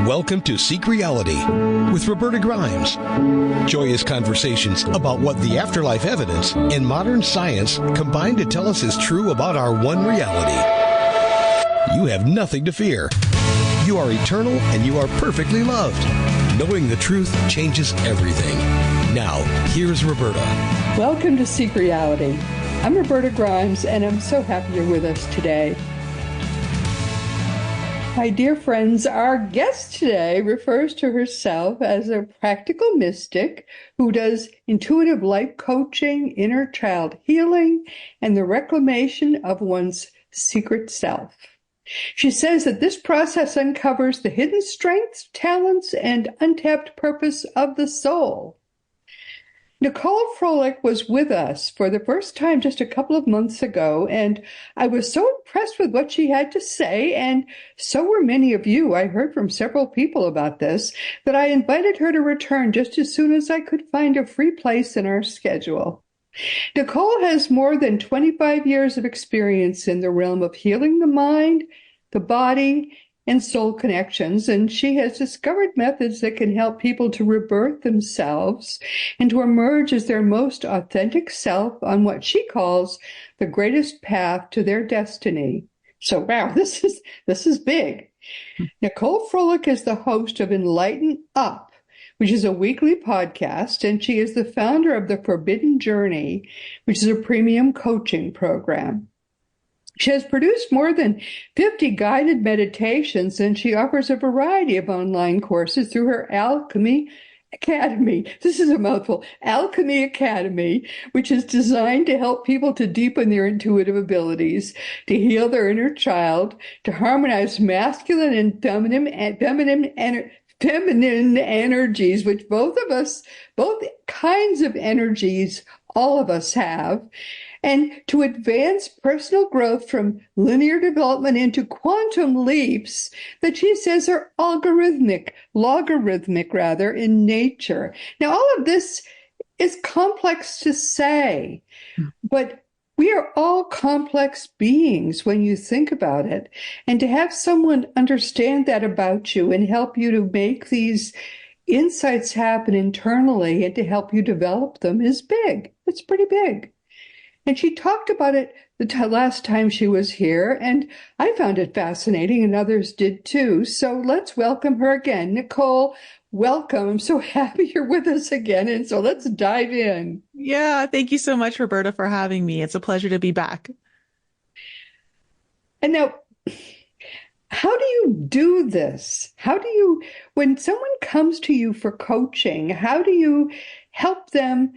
Welcome to Seek Reality with Roberta Grimes. Joyous conversations about what the afterlife evidence and modern science combine to tell us is true about our one reality. You have nothing to fear. You are eternal and you are perfectly loved. Knowing the truth changes everything. Now, here's Roberta. Welcome to Seek Reality. I'm Roberta Grimes, and I'm so happy you're with us today. My dear friends, our guest today refers to herself as a practical mystic who does intuitive life coaching, inner child healing, and the reclamation of one's secret self. She says that this process uncovers the hidden strengths, talents, and untapped purpose of the soul. Niicole Froliick was with us for the first time just a couple of months ago, and I was so impressed with what she had to say, and so were many of you. I heard from several people about this, that I invited her to return just as soon as I could find a free place in our schedule. Niicole has more than 25 years of experience in the realm of healing the mind, the body, and soul connections, and she has discovered methods that can help people to rebirth themselves and to emerge as their most authentic self on what she calls the greatest path to their destiny. So, wow, this is big. Niicole Froliick is the host of Enlighten Up, which is a weekly podcast, and she is the founder of the Forbidden Journey, which is a premium coaching program. She has produced more than 50 guided meditations, and she offers a variety of online courses through her Alchemy Academy. This is a mouthful. Alchemy Academy, which is designed to help people to deepen their intuitive abilities, to heal their inner child, to harmonize masculine and feminine energies, which both kinds of energies, all of us have, and to advance personal growth from linear development into quantum leaps that she says are logarithmic in nature. Now, all of this is complex to say, but we are all complex beings when you think about it. And to have someone understand that about you and help you to make these insights happen internally and to help you develop them is big. It's pretty big. And she talked about it the last time she was here, and I found it fascinating, and others did too. So let's welcome her again. Niicole, welcome. I'm so happy you're with us again, and so let's dive in. Yeah, thank you so much, Roberta, for having me. It's a pleasure to be back. And now, how do you do this? When someone comes to you for coaching, how do you help them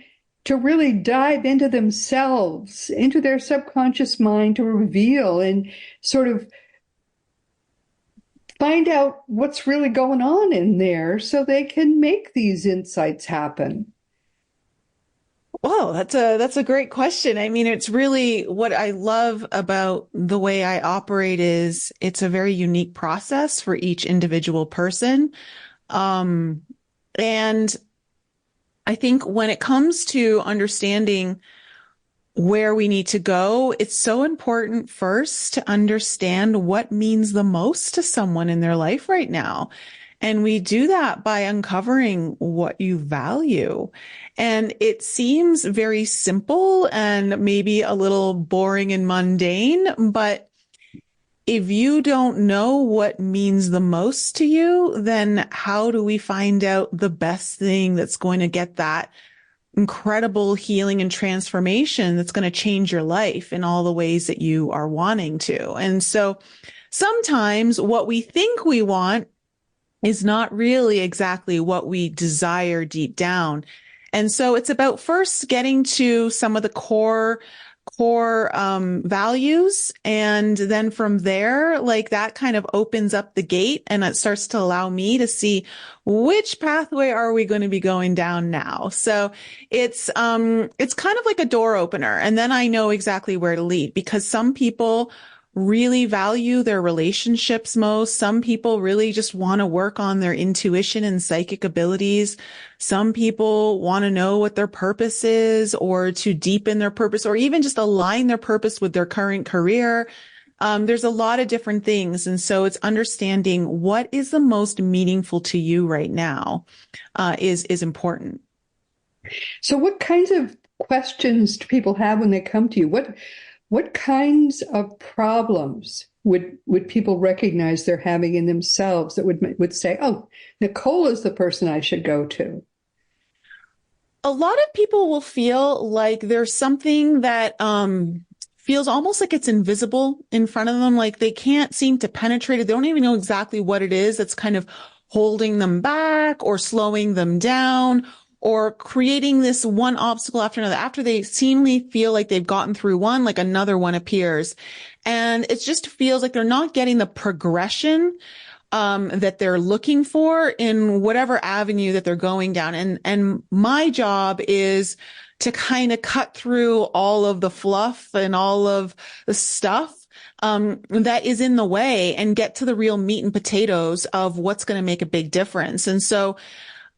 to really dive into themselves, into their subconscious mind, to reveal and sort of find out what's really going on in there so they can make these insights happen? Wow, that's a great question. I mean, it's really what I love about the way I operate is it's a very unique process for each individual person. And I think when it comes to understanding where we need to go, it's so important first to understand what means the most to someone in their life right now. And we do that by uncovering what you value. And it seems very simple and maybe a little boring and mundane, but if you don't know what means the most to you, then how do we find out the best thing that's going to get that incredible healing and transformation that's going to change your life in all the ways that you are wanting to? And so sometimes what we think we want is not really exactly what we desire deep down. And so it's about first getting to some of the core values. And then from there, like that kind of opens up the gate and it starts to allow me to see which pathway are we going to be going down now. So it's kind of like a door opener. And then I know exactly where to lead because some people really value their relationships most. Some people really just want to work on their intuition and psychic abilities. Some people want to know what their purpose is or to deepen their purpose or even just align their purpose with their current career. There's a lot of different things. And so it's understanding what is the most meaningful to you right now, is important. So what kinds of questions do people have when they come to you? What kinds of problems would people recognize they're having in themselves that would say, "Oh, Niicole is the person I should go to"? A lot of people will feel like there's something that feels almost like it's invisible in front of them, like they can't seem to penetrate it. They don't even know exactly what it is that's kind of holding them back or slowing them down or creating this one obstacle after another. After they seemingly feel like they've gotten through one, like another one appears. And it just feels like they're not getting the progression that they're looking for in whatever avenue that they're going down. And my job is to kind of cut through all of the fluff and all of the stuff that is in the way and get to the real meat and potatoes of what's going to make a big difference. And so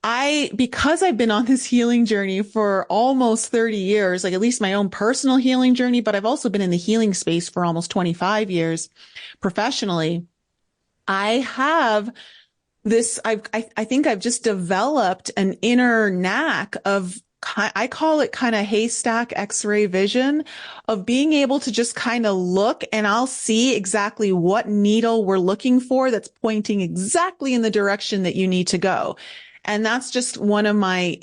because I've been on this healing journey for almost 30 years, like at least my own personal healing journey, but I've also been in the healing space for almost 25 years professionally. I have this, I think I've just developed an inner knack of, I call it kind of haystack X-ray vision, of being able to just kind of look and I'll see exactly what needle we're looking for that's pointing exactly in the direction that you need to go. And that's just one of my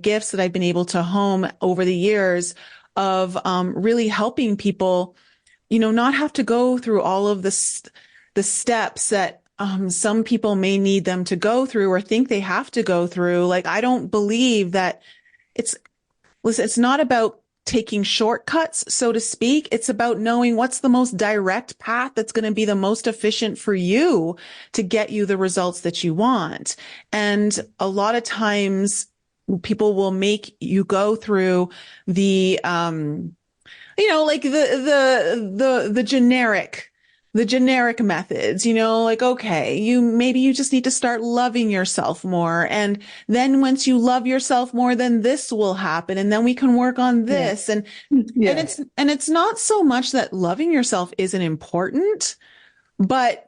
gifts that I've been able to hone over the years of really helping people, not have to go through all of the steps that some people may need them to go through or think they have to go through. Like, I don't believe that it's not about taking shortcuts, so to speak. It's about knowing what's the most direct path that's going to be the most efficient for you to get you the results that you want. And a lot of times people will make you go through the, like the generic methods, like, okay, maybe you just need to start loving yourself more. And then once you love yourself more, then this will happen. And then we can work on this. Yeah. And it's not so much that loving yourself isn't important, but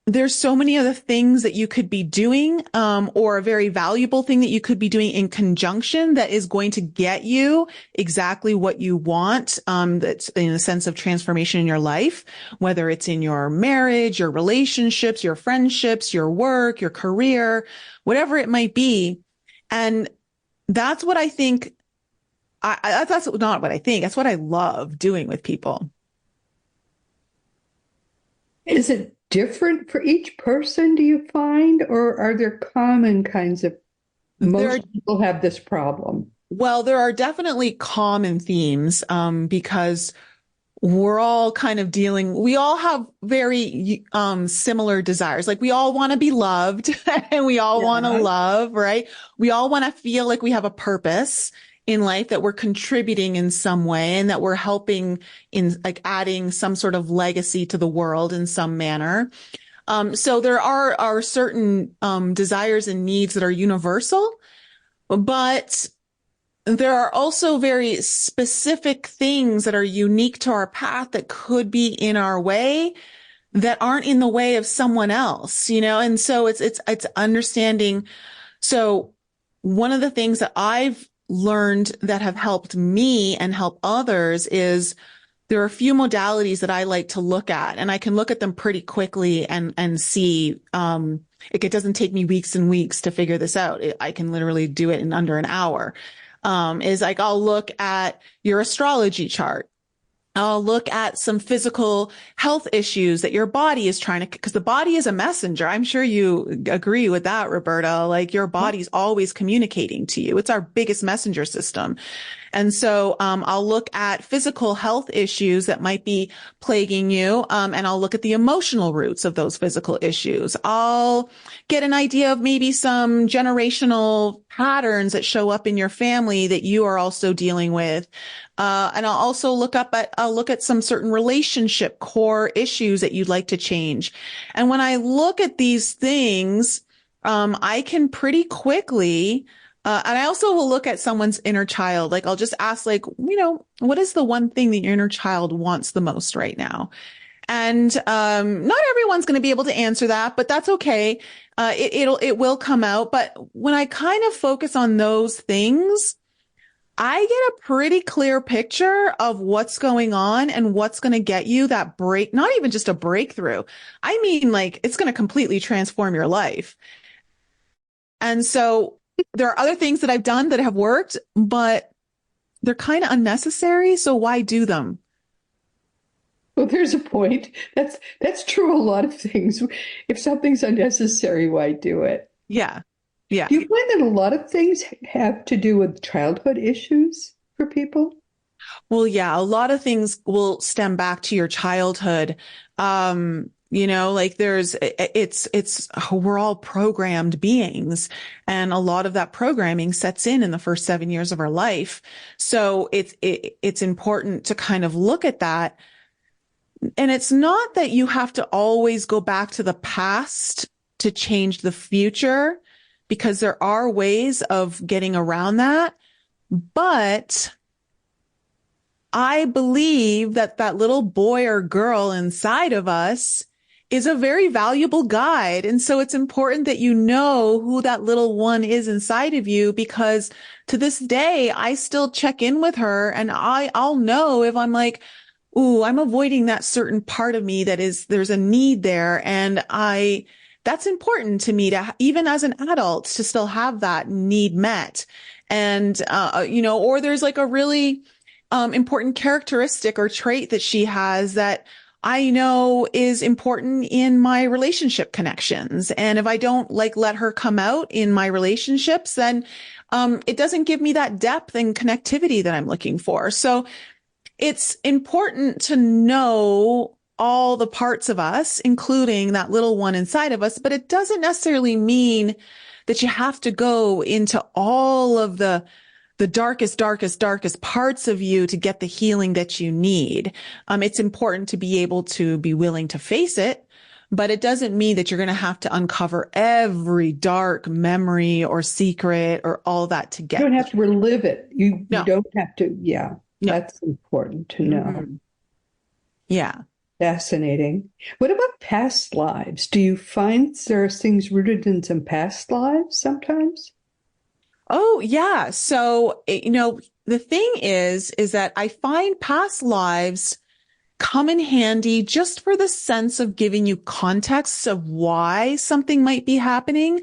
there's so many other things that you could be doing, or a very valuable thing that you could be doing in conjunction that is going to get you exactly what you want. That's in a sense of transformation in your life, whether it's in your marriage, your relationships, your friendships, your work, your career, whatever it might be. And that's what I think. That's not what I think. That's what I love doing with people. Is it different for each person, do you find, or are there common kinds of, most people have this problem? Well, there are definitely common themes, because we're all kind of we all have very similar desires. Like, we all want to be loved and we all want to love, right? We all want to feel like we have a purpose in life, that we're contributing in some way and that we're helping in, like, adding some sort of legacy to the world in some manner. So there are certain desires and needs that are universal, but there are also very specific things that are unique to our path that could be in our way that aren't in the way of someone else, and so it's understanding. So one of the things that I've learned that have helped me and help others is there are a few modalities that I like to look at, and I can look at them pretty quickly and see, it doesn't take me weeks and weeks to figure this out. I can literally do it in under an hour. Is like, I'll look at your astrology chart. I'll look at some physical health issues that your body is trying to, because the body is a messenger. I'm sure you agree with that, Roberta. Like, your body's always communicating to you. It's our biggest messenger system. And so, I'll look at physical health issues that might be plaguing you. And I'll look at the emotional roots of those physical issues. I'll get an idea of maybe some generational patterns that show up in your family that you are also dealing with. And I'll also look at some certain relationship core issues that you'd like to change. And when I look at these things, I can pretty quickly, and I also will look at someone's inner child. Like, I'll just ask, like, what is the one thing that your inner child wants the most right now? And not everyone's going to be able to answer that, but that's okay. It will come out. But when I kind of focus on those things, I get a pretty clear picture of what's going on and what's going to get you that break, not even just a breakthrough. I mean, like, it's going to completely transform your life. And so there are other things that I've done that have worked, but they're kind of unnecessary. So why do them? Well, there's a point. That's true a lot of things. If something's unnecessary, why do it? Yeah. Yeah. Do you find that a lot of things have to do with childhood issues for people? Well, yeah, a lot of things will stem back to your childhood. Like we're all programmed beings, and a lot of that programming sets in the first 7 years of our life. So it's important to kind of look at that. And it's not that you have to always go back to the past to change the future, because there are ways of getting around that. But I believe that that little boy or girl inside of us is a very valuable guide. And so it's important that you know who that little one is inside of you, because to this day, I still check in with her, and I'll know if I'm like, ooh, I'm avoiding that certain part of me there's a need there. And that's important to me to, even as an adult, to still have that need met. And, or there's like a really, important characteristic or trait that she has that I know is important in my relationship connections. And if I don't let her come out in my relationships, then, it doesn't give me that depth and connectivity that I'm looking for. So it's important to know all the parts of us, including that little one inside of us, but it doesn't necessarily mean that you have to go into all of the darkest parts of you to get the healing that you need. It's important to be able to be willing to face it, but it doesn't mean that you're going to have to uncover every dark memory or secret or all that to get. You don't have to relive it. You No. don't have to. Yeah, No. that's important to know. Mm-hmm. Yeah. Fascinating. What about past lives? Do you find there's things rooted in some past lives sometimes? Oh, yeah. So, the thing is that I find past lives come in handy just for the sense of giving you context of why something might be happening.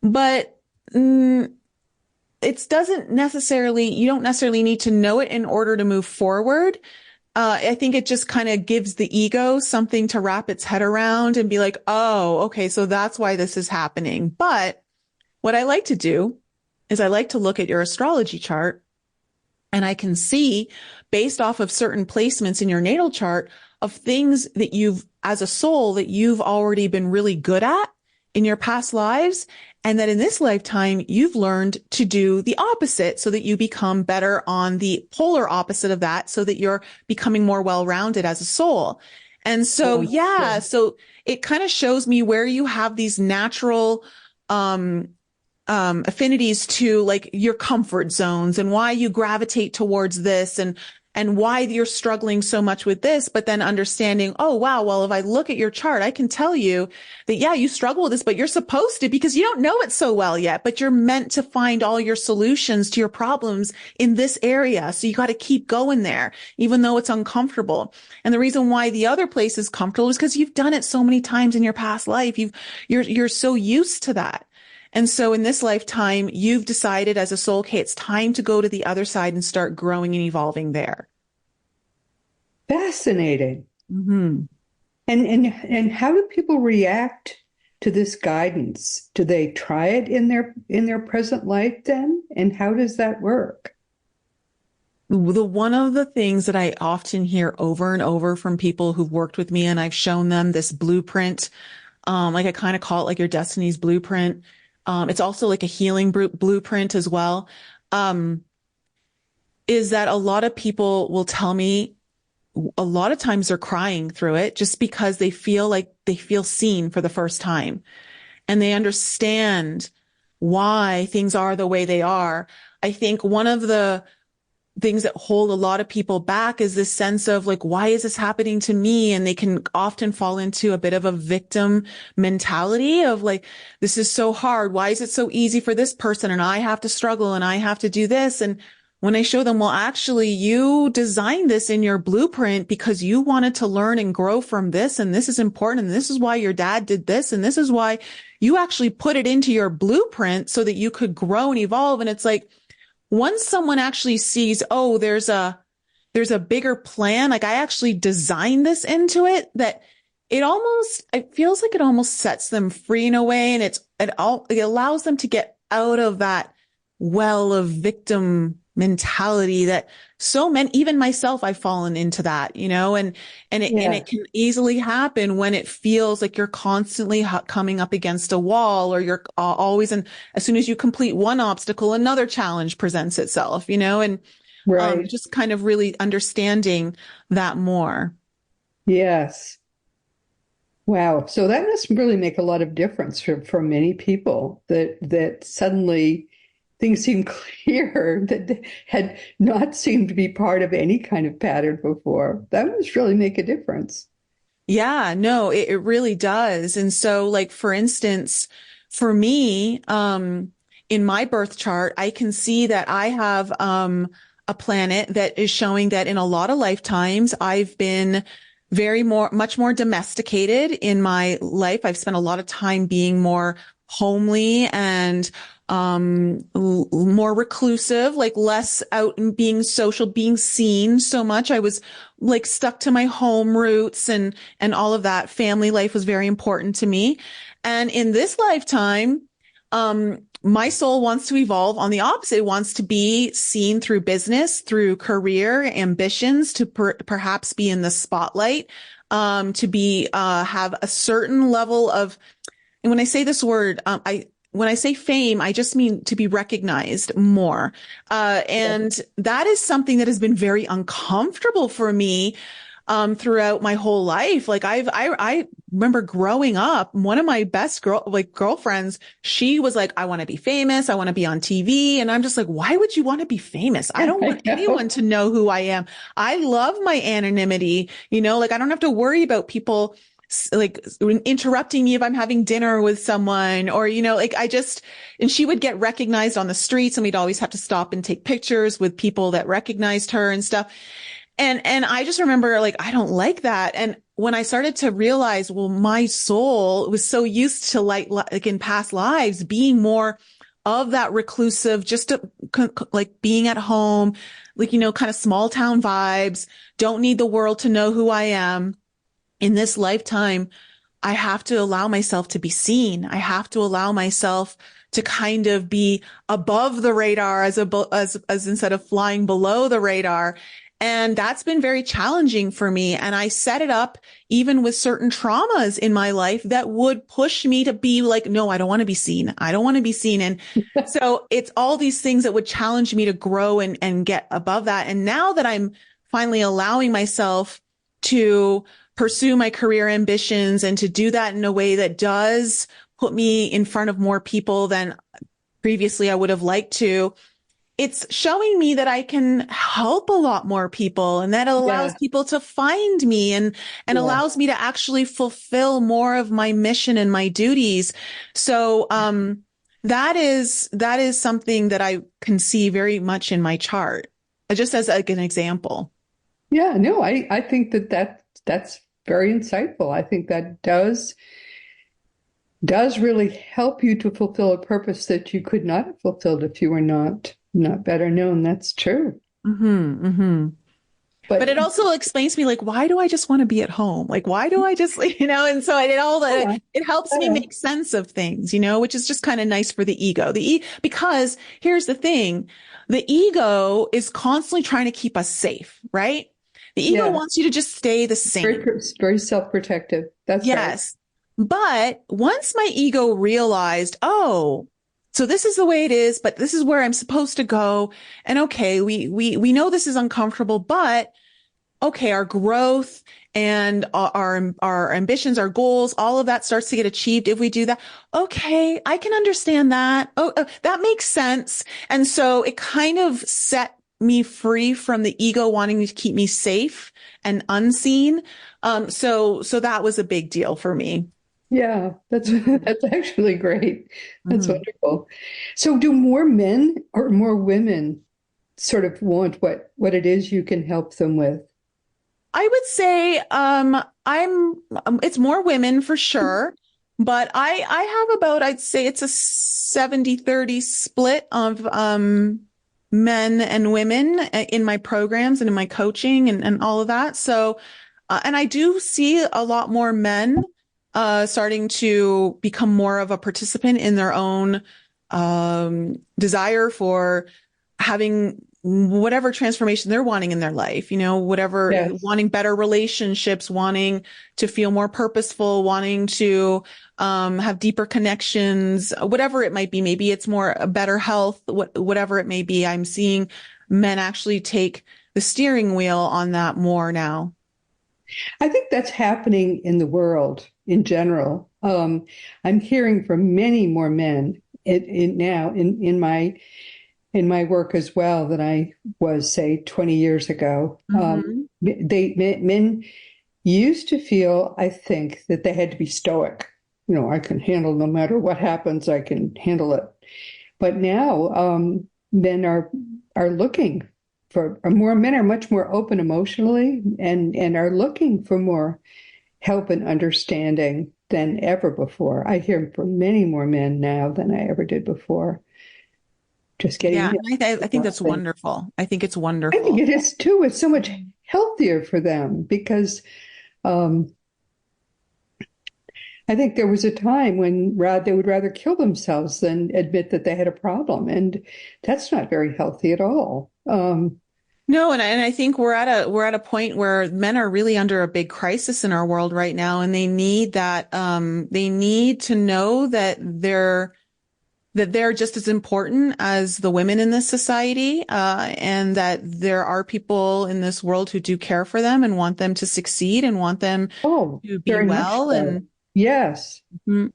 But you don't necessarily need to know it in order to move forward. I think it just kind of gives the ego something to wrap its head around and be like, oh, okay, so that's why this is happening. But what I like to do is I like to look at your astrology chart, and I can see, based off of certain placements in your natal chart, of things that as a soul, that you've already been really good at in your past lives. And that in this lifetime, you've learned to do the opposite so that you become better on the polar opposite of that, so that you're becoming more well-rounded as a soul. And so, so it kind of shows me where you have these natural, affinities to your comfort zones, and why you gravitate towards this, and why you're struggling so much with this, but then understanding, oh, wow, well, if I look at your chart, I can tell you that, yeah, you struggle with this, but you're supposed to, because you don't know it so well yet, but you're meant to find all your solutions to your problems in this area. So you got to keep going there, even though it's uncomfortable. And the reason why the other place is comfortable is because you've done it so many times in your past life. You're so used to that. And so in this lifetime, you've decided as a soul, okay, it's time to go to the other side and start growing and evolving there. Fascinating. Mm-hmm. And how do people react to this guidance? Do they try it in their present life then? And how does that work? One of the things that I often hear over and over from people who've worked with me, and I've shown them this blueprint, I kind of call it like your destiny's blueprint. It's also like a healing blueprint as well. Is that a lot of people will tell me a lot of times they're crying through it just because they feel seen for the first time, and they understand why things are the way they are. I think one of the things that hold a lot of people back is this sense of like, why is this happening to me? And they can often fall into a bit of a victim mentality of like, this is so hard. Why is it so easy for this person? And I have to struggle and I have to do this. And when I show them, well, actually, you designed this in your blueprint because you wanted to learn and grow from this. And this is important. And this is why your dad did this. And this is why you actually put it into your blueprint so that you could grow and evolve. And it's like, once someone actually sees, oh, there's a bigger plan, like I actually designed this into it, that it feels like it almost sets them free in a way. And it allows them to get out of that well of victim mentality that so many, even myself, I've fallen into that, and it can easily happen when it feels like you're constantly coming up against a wall, or you're always as soon as you complete one obstacle, another challenge presents itself, and Right. just kind of really understanding that more. Yes. Wow. So that must really make a lot of difference for many people, that suddenly things seem clear that had not seemed to be part of any kind of pattern before. That must really make a difference. Yeah, no, it really does. And so like, for instance, for me, in my birth chart, I can see that I have, a planet that is showing that in a lot of lifetimes, I've been much more domesticated in my life. I've spent a lot of time being more homely and more reclusive, like less out and being social, being seen so much. I was like stuck to my home roots, and all of that. Family life was very important to me. And in this lifetime, my soul wants to evolve on the opposite. It wants to be seen through business, through career ambitions, to perhaps be in the spotlight, to be, have a certain level of, and when I say this word, when I say fame, I just mean to be recognized more. And that is something that has been very uncomfortable for me, throughout my whole life. Like I remember growing up, one of my best girlfriends, she was like, I want to be famous. I want to be on TV. And I'm just like, why would you want to be famous? I don't want anyone to know who I am. I love my anonymity, like I don't have to worry about people like interrupting me if I'm having dinner with someone, or, and she would get recognized on the streets, and we'd always have to stop and take pictures with people that recognized her and stuff. And I just remember like, I don't like that. And when I started to realize, well, my soul was so used to like in past lives being more of that reclusive, just like being at home, like, kind of small town vibes, don't need the world to know who I am. In this lifetime, I have to allow myself to be seen. I have to allow myself to kind of be above the radar as instead of flying below the radar. And that's been very challenging for me. And I set it up even with certain traumas in my life that would push me to be like, no, I don't want to be seen. I don't want to be seen. And so it's all these things that would challenge me to grow and get above that. And now that I'm finally allowing myself to pursue my career ambitions and to do that in a way that does put me in front of more people than previously I would have liked to, it's showing me that I can help a lot more people, and that allows people to find me and allows me to actually fulfill more of my mission and my duties. So, that is something that I can see very much in my chart, just as like an example. Yeah, no, I think that's very insightful. I think that does really help you to fulfill a purpose that you could not have fulfilled if you were not better known. That's true. Mm-hmm, mm-hmm. But it also explains to me, like, why do I just want to be at home? Like, why do I just, and so it helps me make sense of things, which is just kind of nice for the ego. Because here's the thing, the ego is constantly trying to keep us safe, right? The ego wants you to just stay the same. Very self-protective. That's yes. Right. But once my ego realized, oh, so this is the way it is, but this is where I'm supposed to go. And okay, we know this is uncomfortable, but okay, our growth and our ambitions, our goals, all of that starts to get achieved if we do that. Okay, I can understand that. Oh, that makes sense. And so it kind of set me free from the ego wanting to keep me safe and unseen. So that was a big deal for me. Yeah, that's that's actually great. That's Mhm. wonderful. So do more men or more women sort of want what it is you can help them with? I would say it's more women for sure, but I have about, I'd say it's a 70-30 split of men and women in my programs and in my coaching and all of that. So and I do see a lot more men starting to become more of a participant in their own desire for having whatever transformation they're wanting in their life, whatever, Yes. wanting better relationships, wanting to feel more purposeful, wanting to have deeper connections, whatever it might be. Maybe it's more a better health, whatever it may be. I'm seeing men actually take the steering wheel on that more now. I think that's happening in the world in general. I'm hearing from many more men now in my work as well than I was, say, 20 years ago. Mm-hmm. Men used to feel, I think, that they had to be stoic. I can handle no matter what happens, I can handle it. But now men are looking for more men are much more open emotionally and are looking for more help and understanding than ever before. I hear from many more men now than I ever did before. Just Yeah, getting I think that's wonderful. I think it's I think wonderful. it is too. It's so much healthier for them because um, I think there was a time when they would rather kill themselves than admit that they had a problem, and that's not very healthy at all. No, and I think we're at a point where men are really under a big crisis in our world right now, and they need that they need to know that they're just as important as the women in this society, and that there are people in this world who do care for them and want them to succeed and want them Oh, to be very much well. so. And Yes. mm,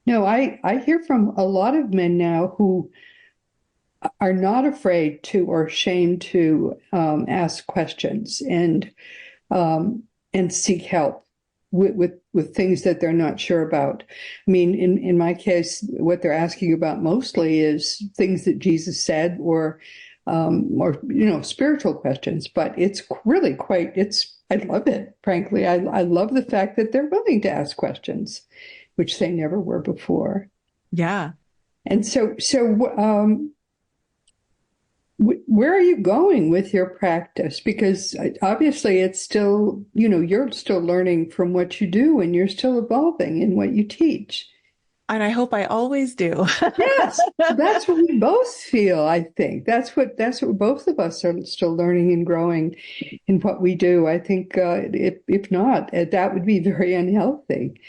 No, I hear from a lot of men now who are not afraid to or ashamed to ask questions and seek help with things that they're not sure about. I mean, in my case, what they're asking about mostly is things that Jesus said or spiritual questions. But it's really quite I love it, frankly. I love the fact that they're willing to ask questions, which they never were before. yeah. And so where are you going with your practice? Because obviously it's still, you're still learning from what you do and you're still evolving in what you teach. And I hope I always do. Yes, that's what we both feel, I think. That's what both of us are still learning and growing in what we do. I think if not, that would be very unhealthy.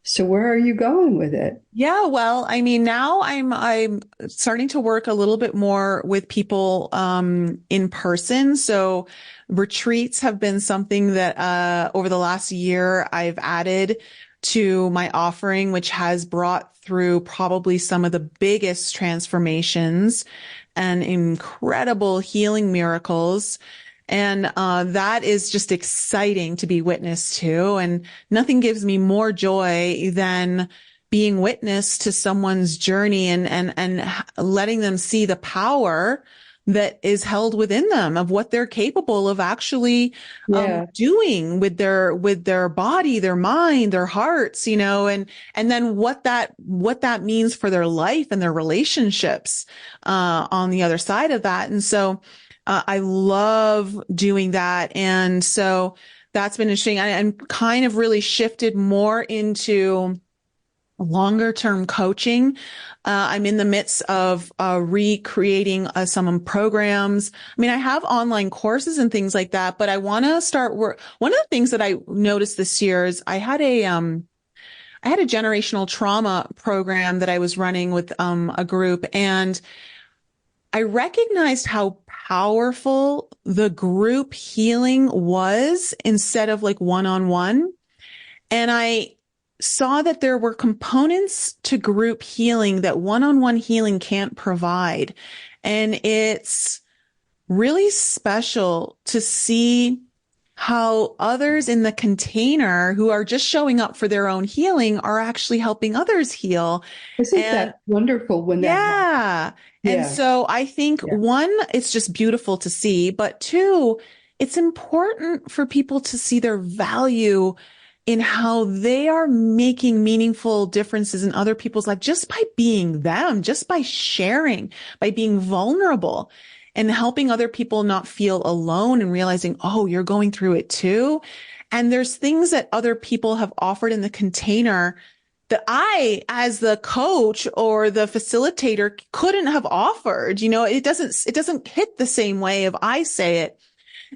So where are you going with it? Yeah, well, I mean, now I'm starting to work a little bit more with people in person. So retreats have been something that over the last year I've added to my offering, which has brought through probably some of the biggest transformations and incredible healing miracles. And that is just exciting to be witness to. And nothing gives me more joy than being witness to someone's journey and letting them see the power that is held within them of what they're capable of actually Yeah, doing with their body, their mind, their hearts, and then what that means for their life and their relationships on the other side of that. And so I love doing that. And so that's been interesting. I'm kind of really shifted more into longer term coaching. I'm in the midst of recreating some programs. I mean, I have online courses and things like that, but I want to start work. One of the things that I noticed this year is I had a generational trauma program that I was running with a group, and I recognized how powerful the group healing was instead of like one-on-one. And I saw that there were components to group healing that one-on-one healing can't provide. And it's really special to see how others in the container who are just showing up for their own healing are actually helping others heal. Isn't And that wonderful when that happens? yeah. And Yeah, so I think yeah. one, it's just beautiful to see, but two, it's important for people to see their value in how they are making meaningful differences in other people's life just by being them, just by sharing, by being vulnerable and helping other people not feel alone and realizing, oh, you're going through it too. And there's things that other people have offered in the container that I, as the coach or the facilitator, couldn't have offered. It doesn't hit the same way if I say it.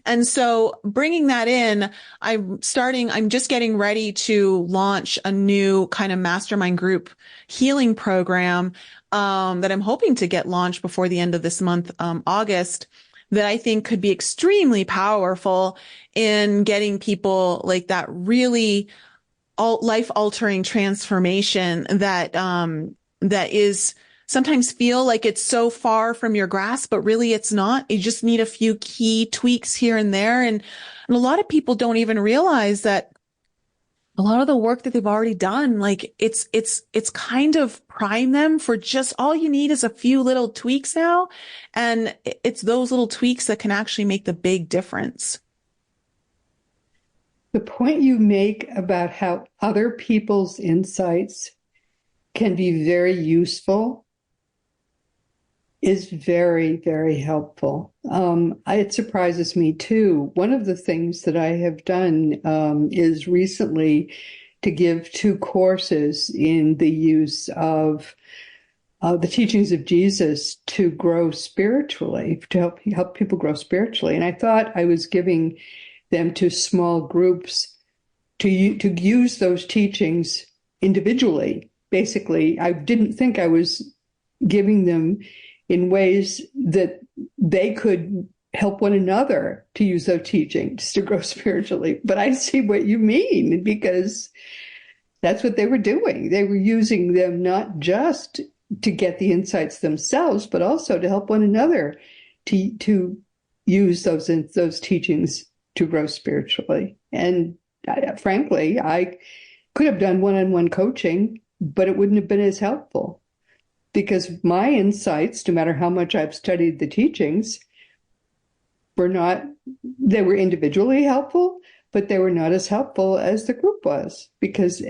And so bringing that in, I'm just getting ready to launch a new kind of mastermind group healing program, that I'm hoping to get launched before the end of this month, August, that I think could be extremely powerful in getting people like that really life altering transformation that is sometimes feel like it's so far from your grasp, but really it's not. You just need a few key tweaks here and there. And a lot of people don't even realize that a lot of the work that they've already done, like it's kind of prime them for just all you need is a few little tweaks now. And it's those little tweaks that can actually make the big difference. The point you make about how other people's insights can be very useful is very, very helpful. It surprises me too. One of the things that I have done is recently to give 2 courses in the use of the teachings of Jesus to grow spiritually, to help people grow spiritually. And I thought I was giving them to small groups to use those teachings individually. Basically, I didn't think I was giving them in ways that they could help one another to use those teachings to grow spiritually. But I see what you mean, because that's what they were doing. They were using them not just to get the insights themselves, but also to help one another to use those teachings to grow spiritually. And frankly, I could have done one-on-one coaching, but it wouldn't have been as helpful, because my insights, no matter how much I've studied the teachings, they were individually helpful, but they were not as helpful as the group was, because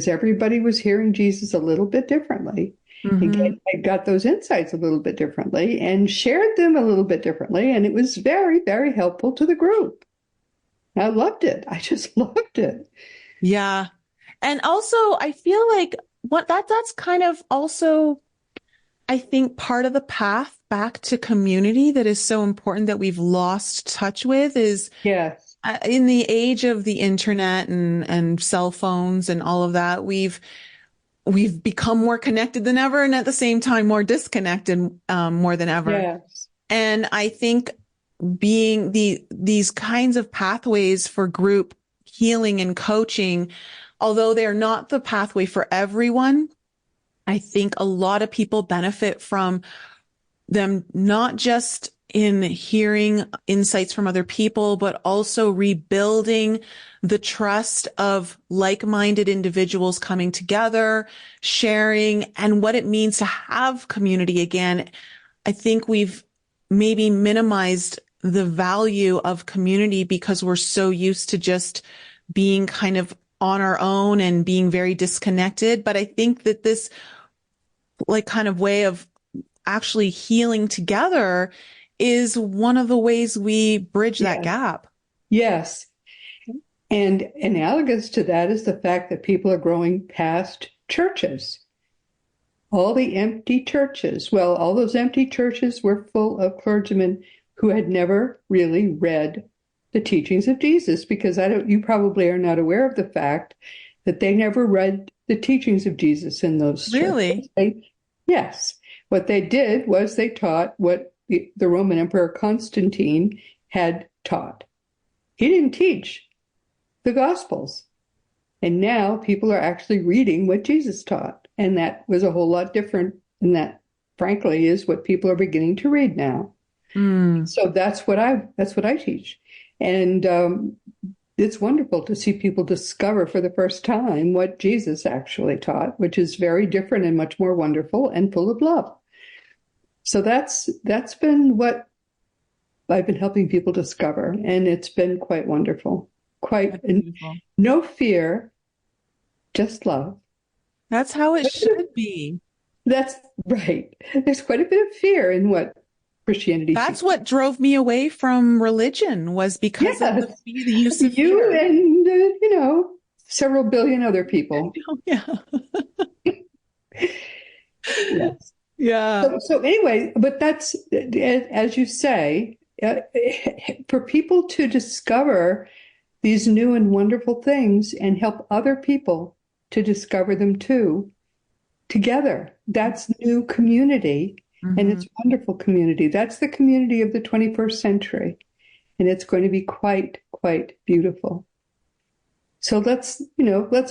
everybody was hearing Jesus a little bit differently. Mm-hmm. I got those insights a little bit differently and shared them a little bit differently. And it was very, very helpful to the group. I loved it. I just loved it. Yeah. And also I feel like that's kind of also, I think, part of the path back to community that is so important that we've lost touch with is Yes. in the age of the internet and cell phones and all of that, we've become more connected than ever, and at the same time more disconnected more than ever. Yes. And I think being these kinds of pathways for group healing and coaching, although they're not the pathway for everyone, I think a lot of people benefit from them, not just in hearing insights from other people, but also rebuilding the trust of like-minded individuals coming together, sharing, and what it means to have community again. I think we've maybe minimized the value of community because we're so used to just being kind of on our own and being very disconnected. But I think that this like kind of way of actually healing together is one of the ways we bridge that gap. Yes. And analogous to that is the fact that people are growing past churches. All the empty churches. Well, all those empty churches were full of clergymen who had never really read the teachings of Jesus, because you probably are not aware of the fact that they never read the teachings of Jesus in those churches. Really? Yes. What they did was they taught what the Roman Emperor Constantine had taught. He didn't teach the Gospels. And now people are actually reading what Jesus taught. And that was a whole lot different. And that, frankly, is what people are beginning to read now. So that's what I teach. And it's wonderful to see people discover for the first time what Jesus actually taught, which is very different and much more wonderful and full of love. So that's been what I've been helping people discover, and it's been quite wonderful. Quite no fear, just love. That's how it should be. That's right. There's quite a bit of fear in what Christianity That's teaches. what drove me away from religion, was because of the use of you fear. And several billion other people. Yeah. Yes. Yeah. So anyway, but that's, as you say, for people to discover these new and wonderful things and help other people to discover them too, together. That's new community, and it's wonderful community. That's the community of the 21st century, and it's going to be quite, quite beautiful. So let's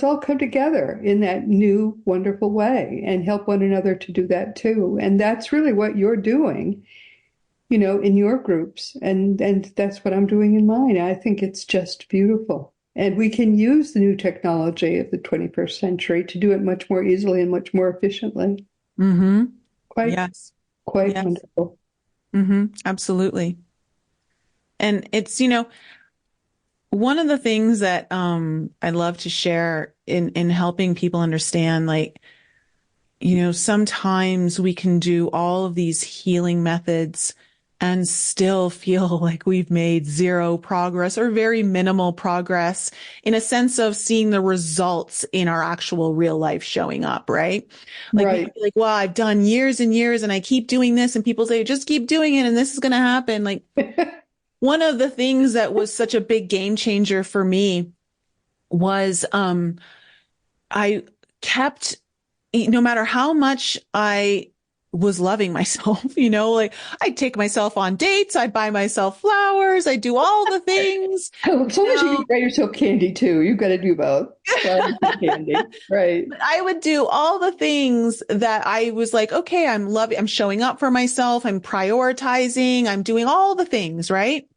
all come together in that new, wonderful way and help one another to do that too. And that's really what you're doing, in your groups. And that's what I'm doing in mine. I think it's just beautiful. And we can use the new technology of the 21st century to do it much more easily and much more efficiently. Quite wonderful. Absolutely. And it's, one of the things that I love to share in helping people understand, sometimes we can do all of these healing methods and still feel like we've made zero progress or very minimal progress in a sense of seeing the results in our actual real life showing up, right? Right. Well, I've done years and years and I keep doing this, and people say, just keep doing it and this is going to happen. One of the things that was such a big game changer for me was I kept, no matter how much I was loving myself, I'd take myself on dates, I'd buy myself flowers, I'd do all the things. As long as you can buy yourself candy too, you've got to do both. Candy, right? But I would do all the things that I was like, okay, I'm showing up for myself, I'm prioritizing, I'm doing all the things, right?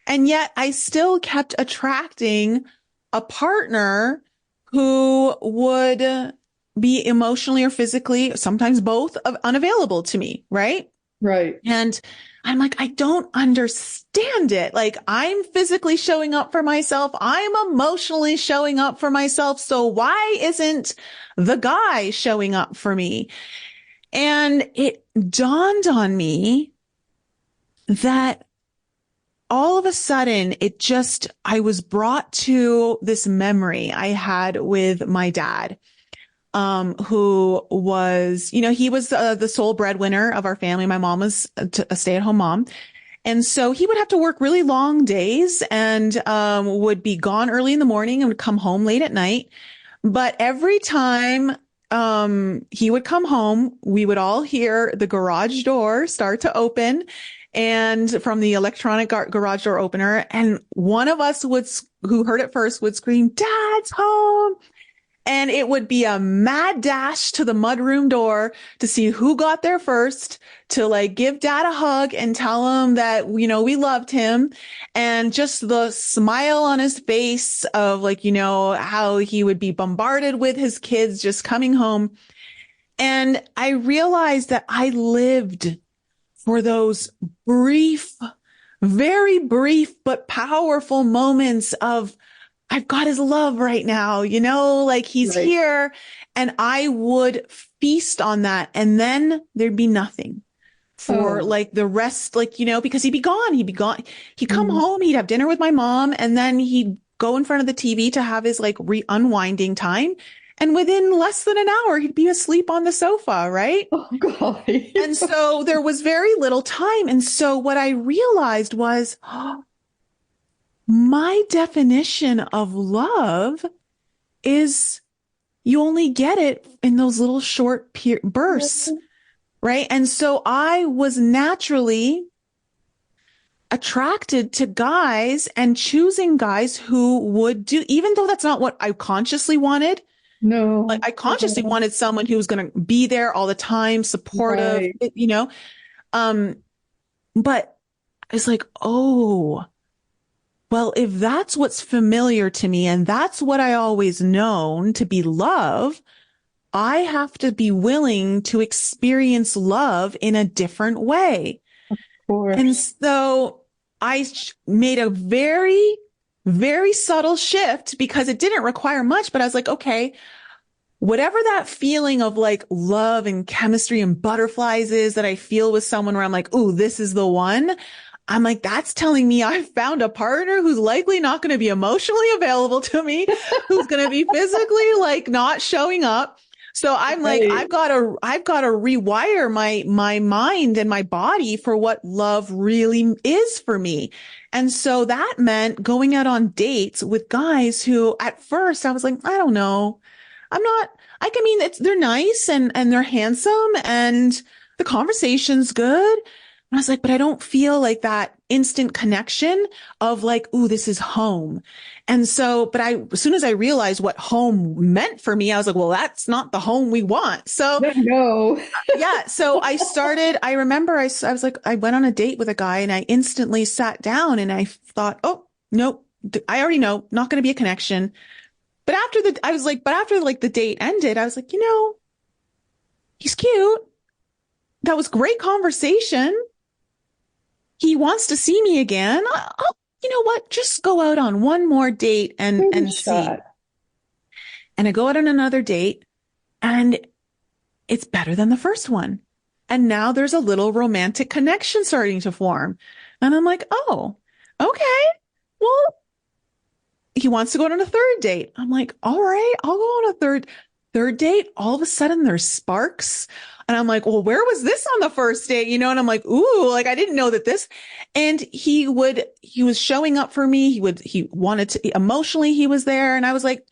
And yet I still kept attracting a partner who would be emotionally or physically, sometimes both, unavailable to me, right? Right. And I'm like, I don't understand it. I'm physically showing up for myself. I'm emotionally showing up for myself. So why isn't the guy showing up for me? And it dawned on me that all of a sudden, I was brought to this memory I had with my dad, who was, he was the sole breadwinner of our family. My mom was a stay-at-home mom. And so he would have to work really long days and would be gone early in the morning and would come home late at night. But every time he would come home, we would all hear the garage door start to open, and from the electronic garage door opener, and one of us who heard it first would scream, "Dad's home." And it would be a mad dash to the mudroom door to see who got there first, to give Dad a hug and tell him that, we loved him. And just the smile on his face of how he would be bombarded with his kids just coming home. And I realized that I lived for those brief, very brief, but powerful moments of, I've got his love right now, he's right here. And I would feast on that. And then there'd be nothing for the rest, because he'd be gone. He'd come home, he'd have dinner with my mom, and then he'd go in front of the TV to have his unwinding time. And within less than an hour, he'd be asleep on the sofa, right? Oh, God. And so there was very little time. And so what I realized was, my definition of love is you only get it in those little short bursts, right? And so I was naturally attracted to guys and choosing guys who would do, even though that's not what I consciously wanted. No. I consciously wanted someone who was going to be there all the time, supportive, right. But I was like, oh, well, if that's what's familiar to me and that's what I always known to be love, I have to be willing to experience love in a different way. Of And course. so made a very, very subtle shift because it didn't require much, but I was like, okay, whatever that feeling of like love and chemistry and butterflies is that I feel with someone where I'm like, ooh, this is the one. I'm like, that's telling me I found a partner who's likely not going to be emotionally available to me, who's going to be physically like not showing up. So I'm like, Right. I've got to rewire my mind and my body for what love really is for me. And so that meant going out on dates with guys who at first I was like, I don't know. I'm not, I mean, they're nice and they're handsome and the conversation's good. And I was like, but I don't feel like that instant connection of like, ooh, this is home. And so, but as soon as I realized what home meant for me, I was like, well, that's not the home we want. So No. yeah. So I remember I was like, I went on a date with a guy and I instantly sat down and I thought, oh, nope, I already know, not going to be a connection. But after like the date ended, I was like, he's cute. That was great conversation. He wants to see me again. You know what? Just go out on one more date Give it a and see. shot. And I go out on another date and it's better than the first one. And now there's a little romantic connection starting to form. And I'm like, oh, okay. Well, he wants to go on a third date. I'm like, all right, I'll go on a third date. All of a sudden there's sparks. And I'm like, well, where was this on the first date? And I'm like, ooh, like I didn't know that this. And he was showing up for me. He wanted to emotionally, he was there. And I was like,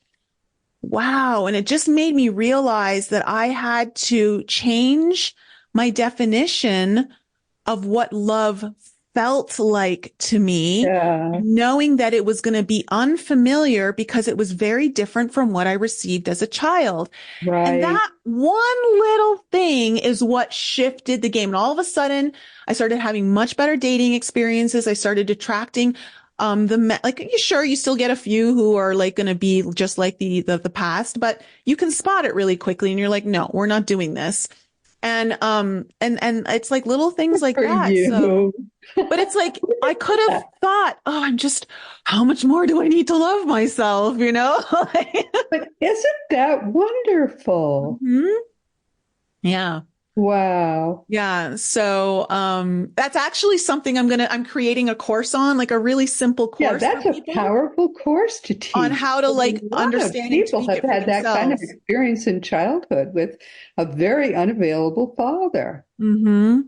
wow. And it just made me realize that I had to change my definition of what love felt like to me, Yeah. knowing that it was going to be unfamiliar because it was very different from what I received as a child. And Right. that one little thing is what shifted the game. And all of a sudden, I started having much better dating experiences. I started attracting sure, you still get a few who are like going to be just like the past, but you can spot it really quickly and you're like, no, we're not doing this. And it's like little things like For that. So, you. but it's like, I could have thought, oh, how much more do I need to love myself? But isn't that wonderful? Mhm. Yeah. Wow. Yeah. So, that's actually something I'm creating a course on, like a really simple Yeah, course that's for a people powerful course to on teach. how to A like lot of understand and people tweak have it for had that kind of themselves. experience in childhood with a very unavailable father. Hmm.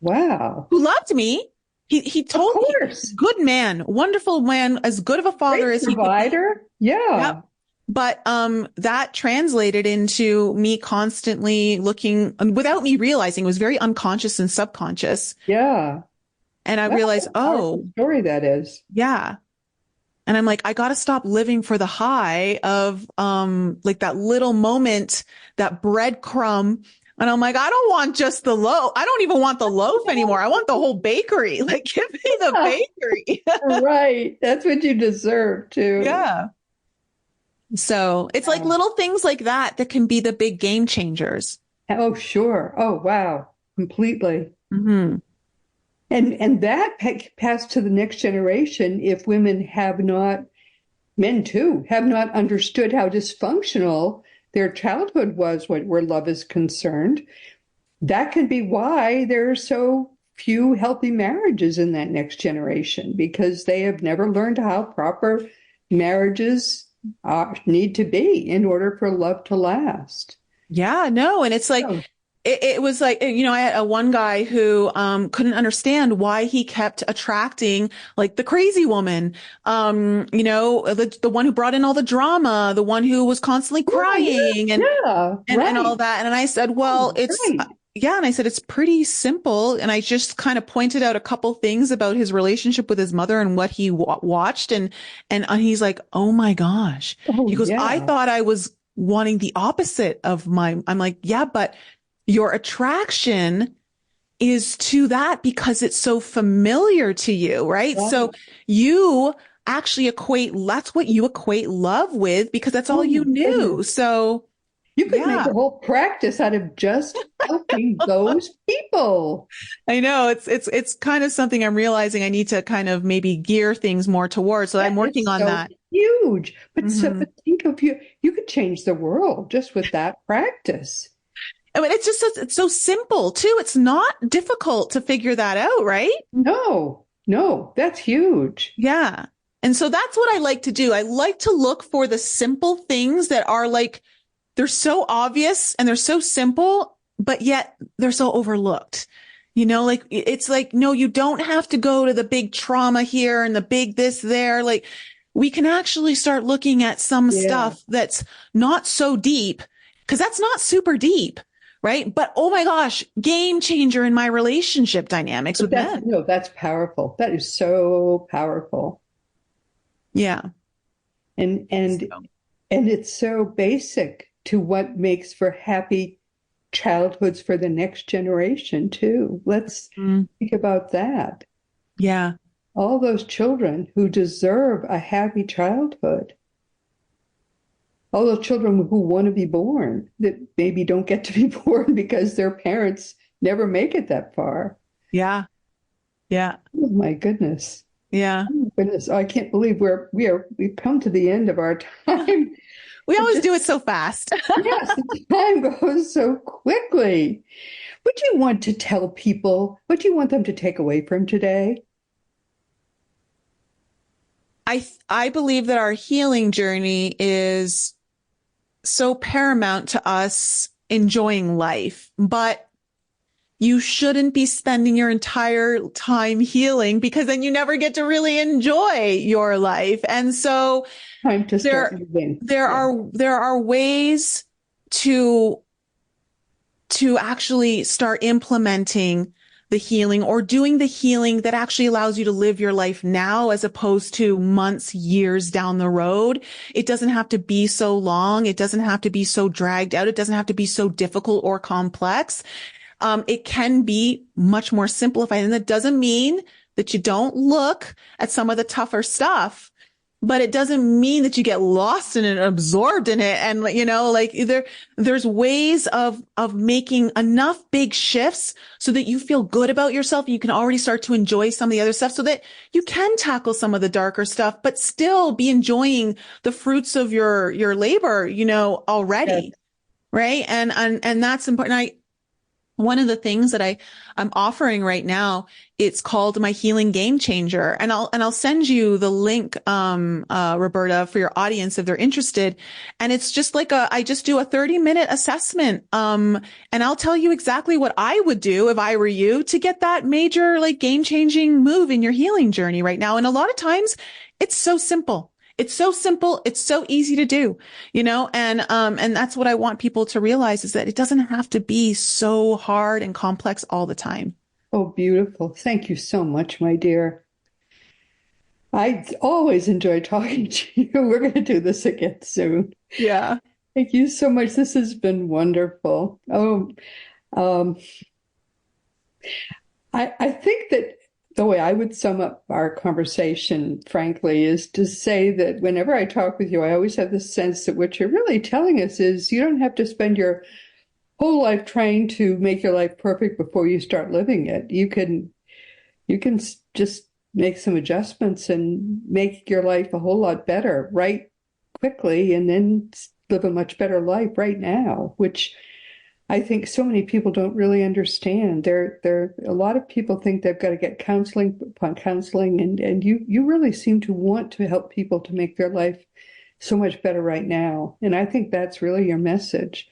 Wow. Who loved me. He Of told me, course. good man, wonderful man, as good of a father Great as he could be. provider. Yeah. Yep. But that translated into me constantly looking without me realizing, it was very unconscious and subconscious. Yeah. And I Wow, realized, what a powerful oh, story that is. yeah. And I'm like, I got to stop living for the high of like that little moment, that breadcrumb. And I'm like, I don't want just the loaf. I don't even want the loaf anymore. I want the whole bakery. Like, give me the bakery. Right. That's what you deserve too. Yeah. So it's like little things like that that can be the big game changers. Oh, sure. Oh, wow. Completely. Hmm. And that passed to the next generation if women have not, men too, have not understood how dysfunctional their childhood was where love is concerned. That could be why there are so few healthy marriages in that next generation, because they have never learned how proper marriages need to be in order for love to last. Yeah, no. And it's like, Oh, it was like, I had one guy who couldn't understand why he kept attracting like the crazy woman, the one who brought in all the drama, the one who was constantly crying yeah, and all right. that. And I said, well, Right. yeah. And I said, it's pretty simple. And I just kind of pointed out a couple things about his relationship with his mother and what he watched. And he's like, oh my gosh. Oh, He goes, I yeah. thought I was wanting the opposite of I'm like, yeah, but your attraction is to that because it's so familiar to you, right? Right. So you actually that's what you equate love with because that's all Oh you my knew. goodness. So You could make yeah, a whole practice out of just helping those people. I know it's kind of something I'm realizing I need to kind of maybe gear things more towards. So I'm That working is on so that. huge. Hmm. But think of you could change the world just with that practice. I mean, it's so simple too. It's not difficult to figure that out, right? No, no, that's huge. Yeah. And so that's what I like to do. I like to look for the simple things that are like, they're so obvious and they're so simple, but yet they're so overlooked. Like it's like, no, you don't have to go to the big trauma here and the big this there. Like we can actually start looking at some Yeah. stuff that's not so deep because that's not super deep. Right. But oh my gosh, game changer in my relationship dynamics But with men. that's powerful. That is so powerful. Yeah. And and So, and it's so basic to what makes for happy childhoods for the next generation too. Let's mm, think about that. yeah. All those children who deserve a happy childhood. All those children who want to be born that maybe don't get to be born because their parents never make it that far. Yeah. Yeah. Oh my goodness. Yeah. Oh my goodness. I can't believe we've come to the end of our time. We It always just do it so fast. Yes, the time goes so quickly. What do you want to tell people? What do you want them to take away from today? I believe that our healing journey is so paramount to us enjoying life, but you shouldn't be spending your entire time healing because then you never get to really enjoy your life. And so Time to start there moving. there Yeah. are ways to actually start implementing the healing or doing the healing that actually allows you to live your life now as opposed to months, years down the road. It doesn't have to be so long. It doesn't have to be so dragged out. It doesn't have to be so difficult or complex. It can be much more simplified. And that doesn't mean that you don't look at some of the tougher stuff, but it doesn't mean that you get lost in it, absorbed in it. And, like there's ways of making enough big shifts so that you feel good about yourself. You can already start to enjoy some of the other stuff so that you can tackle some of the darker stuff, but still be enjoying the fruits of your labor, Yes. already. Right. And that's important. One of the things that I'm offering right now, it's called my Healing Game Changer. And I'll send you the link, Roberta, for your audience if they're interested. And it's just like I just do a 30-minute assessment. And I'll tell you exactly what I would do if I were you to get that major, like game changing move in your healing journey right now. And a lot of times it's so simple. It's so simple. It's so easy to do, and that's what I want people to realize is that it doesn't have to be so hard and complex all the time. Oh, beautiful. Thank you so much, my dear. I always enjoy talking to you. We're going to do this again soon. Yeah. Thank you so much. This has been wonderful. Oh, um, I think that the way I would sum up our conversation, frankly, is to say that whenever I talk with you, I always have the sense that what you're really telling us is you don't have to spend your whole life trying to make your life perfect before you start living it. You can just make some adjustments and make your life a whole lot better right quickly and then live a much better life right now, which I think so many people don't really understand. A lot of people think they've got to get counseling upon counseling, and you really seem to want to help people to make their life so much better right now. And I think that's really your message.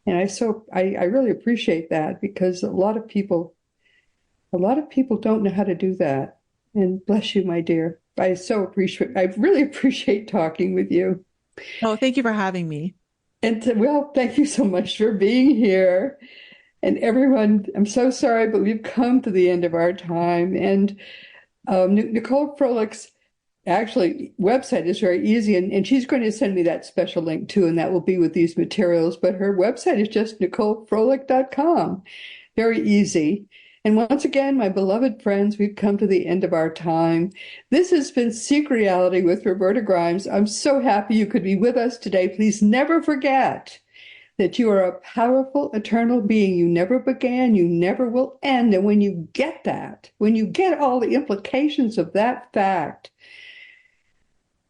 And I really appreciate that because a lot of people don't know how to do that. And bless you, my dear. I really appreciate talking with you. Oh, thank you for having me. Well, thank you so much for being here. And everyone, I'm so sorry, but we've come to the end of our time. And Niicole Froliick's actually website is very easy, and she's going to send me that special link too, and that will be with these materials. But her website is just NicoleFroliick.com. Very easy. And once again, my beloved friends, we've come to the end of our time. This has been Seek Reality with Roberta Grimes. I'm so happy you could be with us today. Please never forget that you are a powerful, eternal being. You never began, you never will end. And when you get that, when you get all the implications of that fact,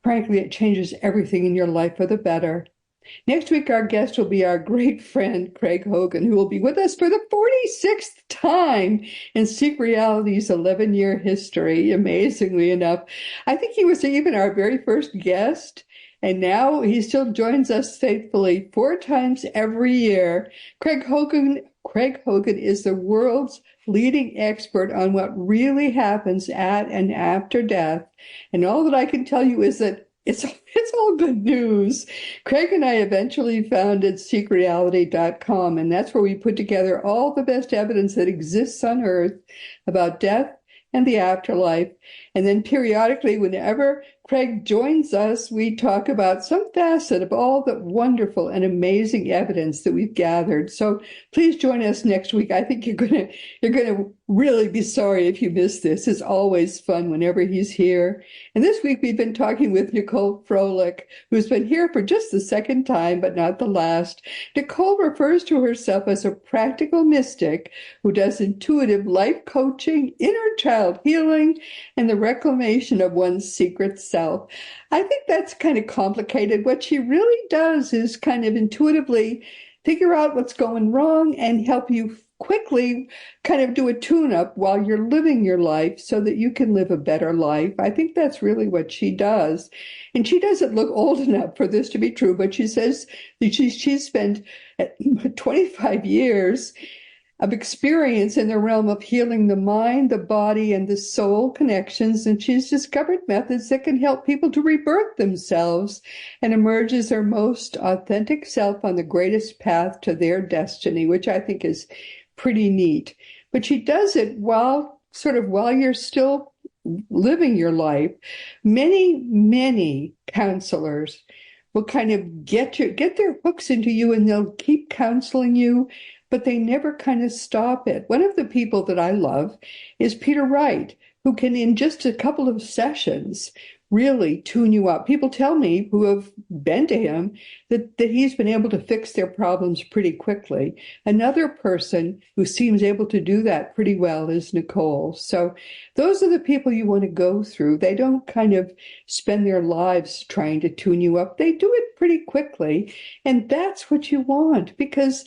frankly, it changes everything in your life for the better. Next week, our guest will be our great friend, Craig Hogan, who will be with us for the 46th time in Seek Reality's 11-year history, amazingly enough. I think he was even our very first guest, and now he still joins us faithfully 4 times every year. Craig Hogan is the world's leading expert on what really happens at and after death. And all that I can tell you is that it's all good news. Craig and I eventually founded SeekReality.com, and that's where we put together all the best evidence that exists on Earth about death and the afterlife. And then periodically, whenever Craig joins us, we talk about some facet of all the wonderful and amazing evidence that we've gathered. So please join us next week. I think you're gonna really be sorry if you miss this. It's always fun whenever he's here. And this week we've been talking with Niicole Froliick, who's been here for just the second time, but not the last. Niicole refers to herself as a practical mystic who does intuitive life coaching, inner child healing, and the reclamation of one's secret self. I think that's kind of complicated. What she really does is kind of intuitively figure out what's going wrong and help you quickly kind of do a tune-up while you're living your life so that you can live a better life. I think that's really what she does. And she doesn't look old enough for this to be true, but she says that she's spent 25 years of experience in the realm of healing the mind, the body, and the soul connections. And she's discovered methods that can help people to rebirth themselves and emerge as their most authentic self on the greatest path to their destiny, which I think is pretty neat. But she does it while you're still living your life. Many counselors will kind of get their hooks into you, and they'll keep counseling you, but they never kind of stop it. One of the people that I love is Peter Wright, who can, in just a couple of sessions, really tune you up. People tell me who have been to him that he's been able to fix their problems pretty quickly. Another person who seems able to do that pretty well is Niicole. So those are the people you want to go through. They don't kind of spend their lives trying to tune you up. They do it pretty quickly. And that's what you want, because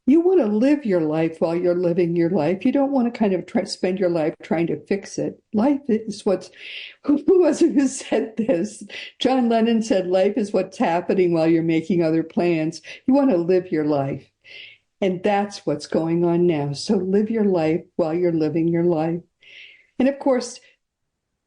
you want to live your life while you're living your life. You don't want to kind of spend your life trying to fix it. Life is who was it who said this? John Lennon said, life is what's happening while you're making other plans. You want to live your life. And that's what's going on now. So live your life while you're living your life. And of course,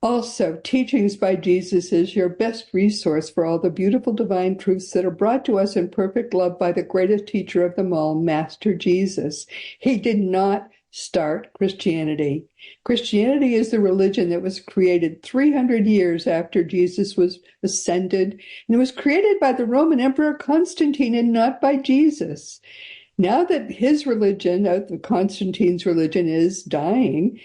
also, Teachings by Jesus is your best resource for all the beautiful divine truths that are brought to us in perfect love by the greatest teacher of them all, Master Jesus. He did not start Christianity. Christianity is the religion that was created 300 years after Jesus was ascended, and it was created by the Roman Emperor Constantine and not by Jesus. Now that his religion, Constantine's religion, is dying,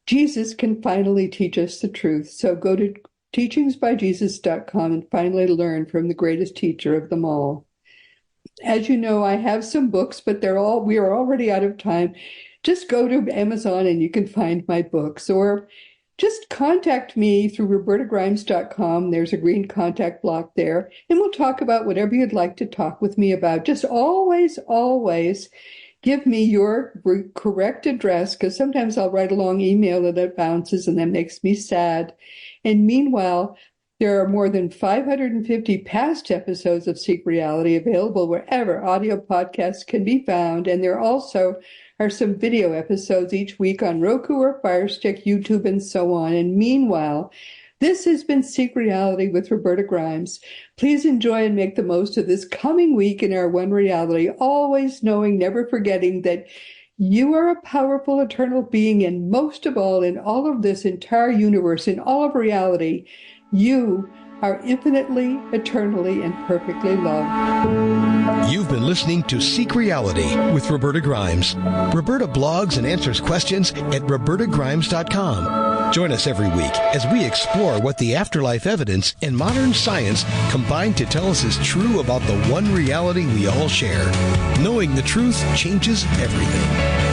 Jesus can finally teach us the truth. So go to teachingsbyjesus.com and finally learn from the greatest teacher of them all. As you know, I have some books, but we are already out of time. Just go to Amazon and you can find my books, or just contact me through robertagrimes.com. There's a green contact block there, and we'll talk about whatever you'd like to talk with me about. Just always give me your correct address, because sometimes I'll write a long email and it bounces, and that makes me sad. And meanwhile, there are more than 550 past episodes of Seek Reality available wherever audio podcasts can be found. And there also are some video episodes each week on Roku or Fire Stick, YouTube, and so on. And meanwhile, this has been Seek Reality with Roberta Grimes. Please enjoy and make the most of this coming week in our one reality, always knowing, never forgetting that you are a powerful, eternal being, and most of all, in all of this entire universe, in all of reality, you are infinitely, eternally, and perfectly loved. You've been listening to Seek Reality with Roberta Grimes. Roberta blogs and answers questions at robertagrimes.com. Join us every week as we explore what the afterlife evidence and modern science combine to tell us is true about the one reality we all share. Knowing the truth changes everything.